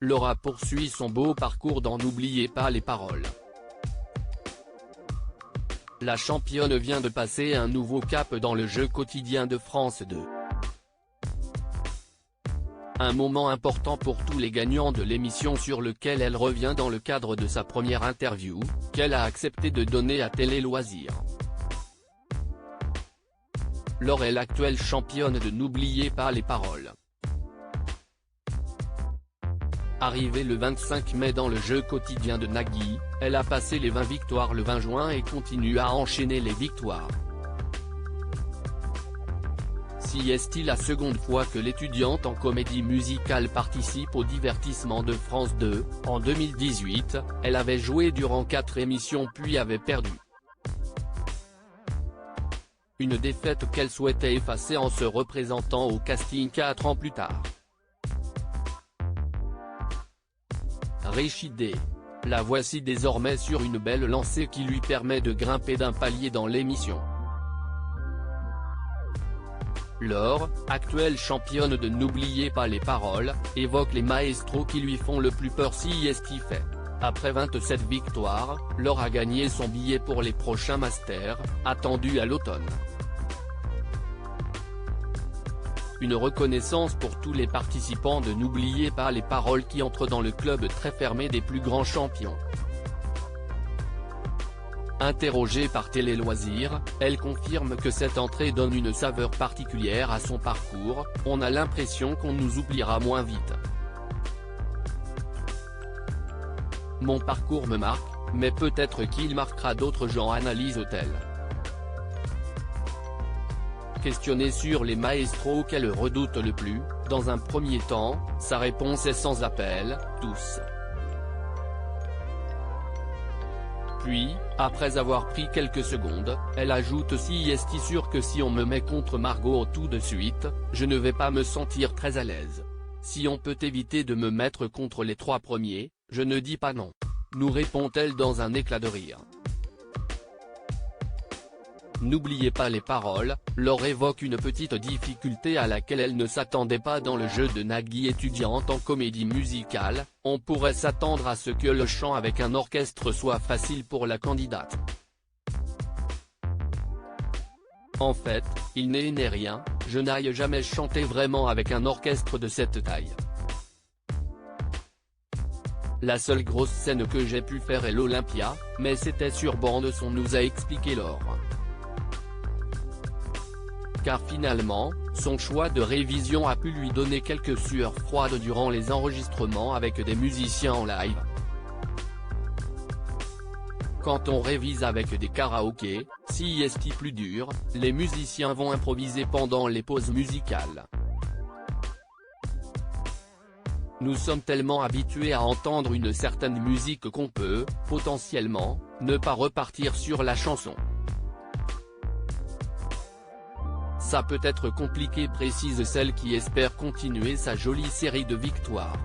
Laura poursuit son beau parcours dans N'oubliez pas les paroles. La championne vient de passer un nouveau cap dans le jeu quotidien de France 2. Un moment important pour tous les gagnants de l'émission sur lequel elle revient dans le cadre de sa première interview, qu'elle a accepté de donner à Télé Loisirs. Laure est l'actuelle championne de N'oubliez pas les paroles. Arrivée le 25 mai dans le jeu quotidien de Nagui, elle a passé les 20 victoires le 20 juin et continue à enchaîner les victoires. Si est-il la seconde fois que l'étudiante en comédie musicale participe au divertissement de France 2, en 2018, elle avait joué durant 4 émissions puis avait perdu. Une défaite qu'elle souhaitait effacer en se représentant au casting 4 ans plus tard. Réchidé. La voici désormais sur une belle lancée qui lui permet de grimper d'un palier dans l'émission. Laure, actuelle championne de N'oubliez pas les paroles, évoque les maestros qui lui font le plus peur si est fait. Après 27 victoires, Laure a gagné son billet pour les prochains masters, attendus à l'automne. Une reconnaissance pour tous les participants de N'oubliez pas les paroles qui entrent dans le club très fermé des plus grands champions. Interrogée par Télé Loisirs, elle confirme que cette entrée donne une saveur particulière à son parcours, on a l'impression qu'on nous oubliera moins vite. Mon parcours me marque, mais peut-être qu'il marquera d'autres gens, analyse-t-elle. Questionnée sur les maestros qu'elle redoute le plus, dans un premier temps, sa réponse est sans appel, tous. Puis, après avoir pris quelques secondes, elle ajoute si est sûr que si on me met contre Margot tout de suite, je ne vais pas me sentir très à l'aise. Si on peut éviter de me mettre contre les 3 premiers, je ne dis pas non. Nous répond-elle dans un éclat de rire. N'oubliez pas les paroles, Laure évoque une petite difficulté à laquelle elle ne s'attendait pas dans le jeu de Nagui étudiante en comédie musicale, on pourrait s'attendre à ce que le chant avec un orchestre soit facile pour la candidate. En fait, il n'est rien, je n'aille jamais chanté vraiment avec un orchestre de cette taille. La seule grosse scène que j'ai pu faire est l'Olympia, mais c'était sur bande son, nous a expliqué Laure. Car finalement, son choix de révision a pu lui donner quelques sueurs froides durant les enregistrements avec des musiciens en live. Quand on révise avec des karaokés, si est plus dur, les musiciens vont improviser pendant les pauses musicales. Nous sommes tellement habitués à entendre une certaine musique qu'on peut, potentiellement, ne pas repartir sur la chanson. Ça peut être compliqué, précise celle qui espère continuer sa jolie série de victoires.